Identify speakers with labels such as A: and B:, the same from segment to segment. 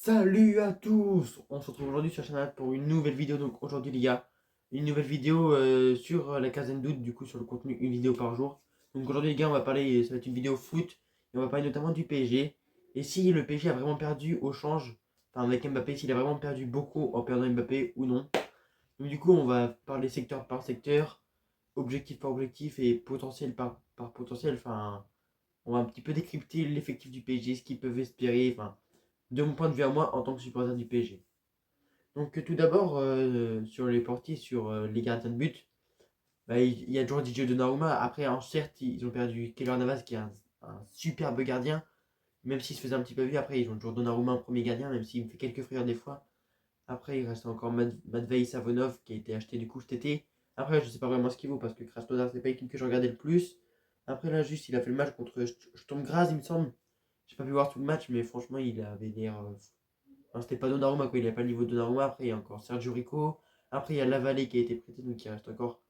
A: Salut à tous! On se retrouve aujourd'hui sur la chaîne pour une nouvelle vidéo. Donc aujourd'hui les gars, une nouvelle vidéo sur la quinzaine d'août, du coup sur le contenu, une vidéo par jour. Donc aujourd'hui les gars, on va parler, ça va être une vidéo foot, et on va parler notamment du PSG. Et si le PSG a vraiment perdu au change, enfin avec Mbappé, s'il a vraiment perdu beaucoup en perdant Mbappé ou non. Donc du coup on va parler secteur par secteur, objectif par objectif et potentiel par potentiel. Enfin, on va un petit peu décrypter l'effectif du PSG, ce qu'ils peuvent espérer, enfin de mon point de vue à moi en tant que supporter du PSG. Donc tout d'abord, sur les portiers, sur les gardiens de but, bah, il y a toujours DJ Donnarumma. Après, certes, ils ont perdu Keylor Navas qui est un superbe gardien, même s'il se faisait un petit peu vu. Après, ils ont toujours Donnarumma en premier gardien, même s'il me fait quelques frayeurs des fois. Après, il reste encore Matvei Savonov qui a été acheté du coup cet été. Après, je ne sais pas vraiment ce qu'il vaut parce que Krasnodar, c'est pas l'équipe que je regardais le plus. Après, là, juste, il a fait le match contre Sturm Graz, il me semble. J'ai pas pu voir tout le match, mais franchement, il avait l'air. Enfin, c'était pas Donnarumma, quoi. Il n'avait pas le niveau de Donnarumma. Après, il y a encore Sergio Rico. Après, il y a Lavallée qui a été prêté, donc il reste encore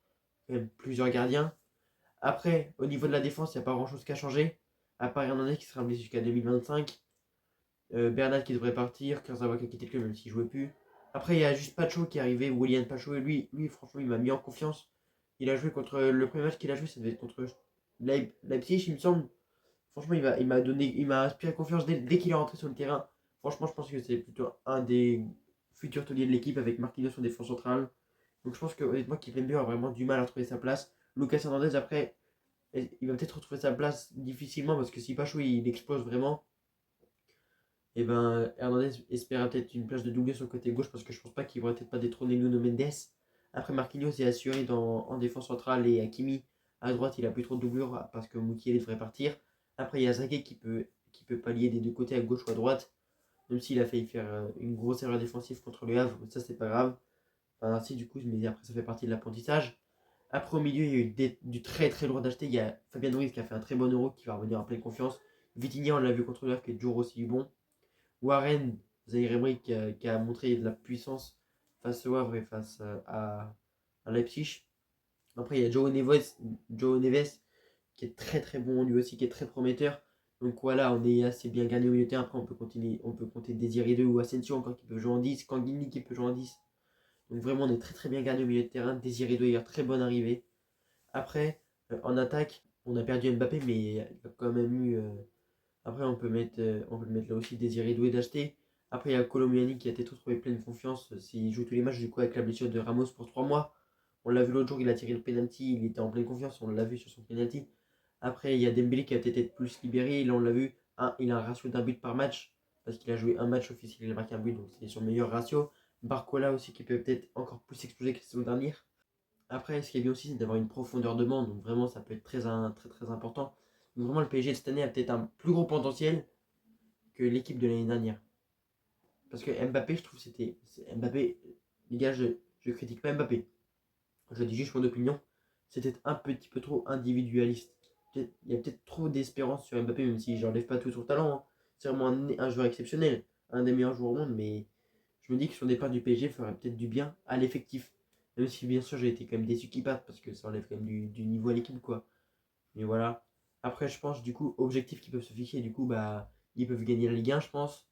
A: quand même plusieurs gardiens. Après, au niveau de la défense, il n'y a pas grand chose qui a changé. À part Hernandez qui sera blessé jusqu'à 2025. Bernat qui devrait partir. Kurzawa qui a quitté le club, même s'il ne jouait plus. Après, il y a juste Pacho qui est arrivé. William Pacho. Et lui, franchement, il m'a mis en confiance. Il a joué contre. Le premier match qu'il a joué, ça devait être contre Leipzig, il me semble. Franchement, il m'a inspiré confiance dès qu'il est rentré sur le terrain. Franchement, je pense que c'est plutôt un des futurs tauliers de l'équipe avec Marquinhos en défense centrale. Donc je pense que honnêtement, Kimpembe a vraiment du mal à trouver sa place. Lucas Hernandez, après, il va peut-être retrouver sa place difficilement parce que si Pacho il explose vraiment, et ben Hernandez espère peut-être une place de doublé sur le côté gauche parce que je pense pas qu'il va peut-être pas détrôner Nuno Mendes. Après, Marquinhos est assuré en défense centrale et Hakimi à droite, il a plus trop de doublure parce que Mukiele devrait partir. Après, il y a Zague qui peut pallier des deux côtés à gauche ou à droite. Même s'il a failli faire une grosse erreur défensive contre le Havre, ça c'est pas grave. Enfin, si du coup, mais après ça fait partie de l'apprentissage. Après, au milieu, il y a eu du très très lourd d'acheter. Il y a Fabien Ruiz qui a fait un très bon euro qui va revenir en pleine confiance. Vitinha, on l'a vu contre le Havre qui est toujours aussi bon. Warren, Zaire Emery qui a montré de la puissance face au Havre et face à Leipzig. Après, il y a Joe Neves qui est très très bon lui aussi, qui est très prometteur. Donc voilà, on est assez bien gagné au milieu de terrain. Après, on peut compter Désiré 2 ou Asensio encore qui peut jouer en 10, Kangini qui peut jouer en 10. Donc vraiment, on est très très bien gagné au milieu de terrain. Désiré 2 hier, très bonne arrivée. Après, en attaque, on a perdu Mbappé, mais il y a quand même eu. Après, on peut le mettre là aussi, Désiré Doué d'acheter. Après, il y a Colomiani qui a été retrouvé pleine confiance. S'il joue tous les matchs, du coup, avec la blessure de Ramos pour 3 mois. On l'a vu l'autre jour, il a tiré le penalty, il était en pleine confiance, on l'a vu sur son penalty. Après, il y a Dembélé qui a peut-être être plus libéré. Là, on l'a vu, il a un ratio d'un but par match. Parce qu'il a joué un match officiel, il a marqué un but, donc c'est son meilleur ratio. Barcola aussi qui peut peut-être encore plus exploser que la saison dernière. Après, ce qui est bien aussi, c'est d'avoir une profondeur de banc. Donc vraiment, ça peut être très important. Donc vraiment, le PSG de cette année a peut-être un plus gros potentiel que l'équipe de l'année dernière. Parce que Mbappé, je trouve Mbappé, les gars, je critique pas Mbappé. Je dis juste mon opinion. C'était un petit peu trop individualiste. Il y a peut-être trop d'espérance sur Mbappé, même si j'enlève pas tout son talent, hein. C'est vraiment un joueur exceptionnel, un des meilleurs joueurs au monde, mais je me dis que son départ du PSG ferait peut-être du bien à l'effectif. Même si bien sûr j'ai été quand même déçu qu'il parte, parce que ça enlève quand même du niveau à l'équipe, quoi. Mais voilà. Après, je pense, du coup, objectif qu'ils peuvent se fixer, du coup, bah, ils peuvent gagner la Ligue 1, je pense.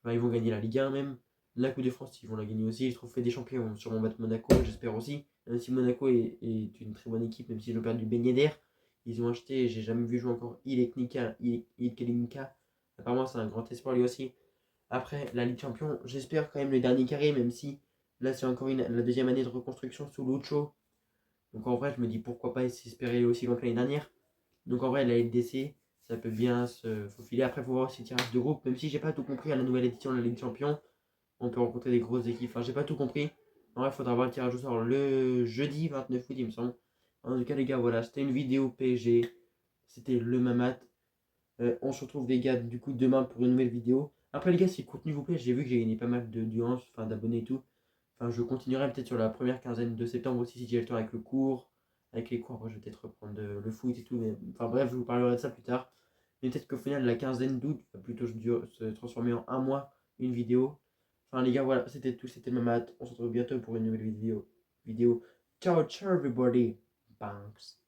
A: Enfin, ils vont gagner la Ligue 1 même. La Coupe de France, ils vont la gagner aussi. Le Trophée des Champions, ils vont sûrement battre Monaco, j'espère aussi. Même si Monaco est une très bonne équipe, même s'ils ont perdu Ben Yedder. Ils ont acheté, j'ai jamais vu jouer encore, Il Kelinka. Apparemment, c'est un grand espoir lui aussi. Après, la Ligue des Champions, j'espère quand même le dernier carré, même si là, c'est encore la deuxième année de reconstruction sous Lucho. Donc en vrai, je me dis pourquoi pas espérer aussi loin que l'année dernière. Donc en vrai, la LDC, ça peut bien se faufiler. Après, il faut voir aussi le tirage de groupe. Même si j'ai pas tout compris à la nouvelle édition de la Ligue des Champions, on peut rencontrer des grosses équipes. Enfin, j'ai pas tout compris. En vrai, il faudra voir le tirage au sort le jeudi 29 août, il me semble. En tout cas, les gars, voilà, c'était une vidéo PSG. C'était le Mamat. On se retrouve, les gars, du coup, demain pour une nouvelle vidéo. Après, les gars, si le contenu vous plaît, j'ai vu que j'ai gagné pas mal d'audience, enfin d'abonnés et tout. Enfin, je continuerai peut-être sur la première quinzaine de septembre aussi si j'ai le temps avec le cours. Avec les cours, après, je vais peut-être reprendre le foot et tout. Mais enfin, bref, je vous parlerai de ça plus tard. Mais peut-être qu'au final, la quinzaine d'août va plutôt se transformer en un mois, une vidéo. Enfin, les gars, voilà, c'était tout. C'était ma maths. On se retrouve bientôt pour une nouvelle vidéo. Ciao, ciao, everybody. Banks.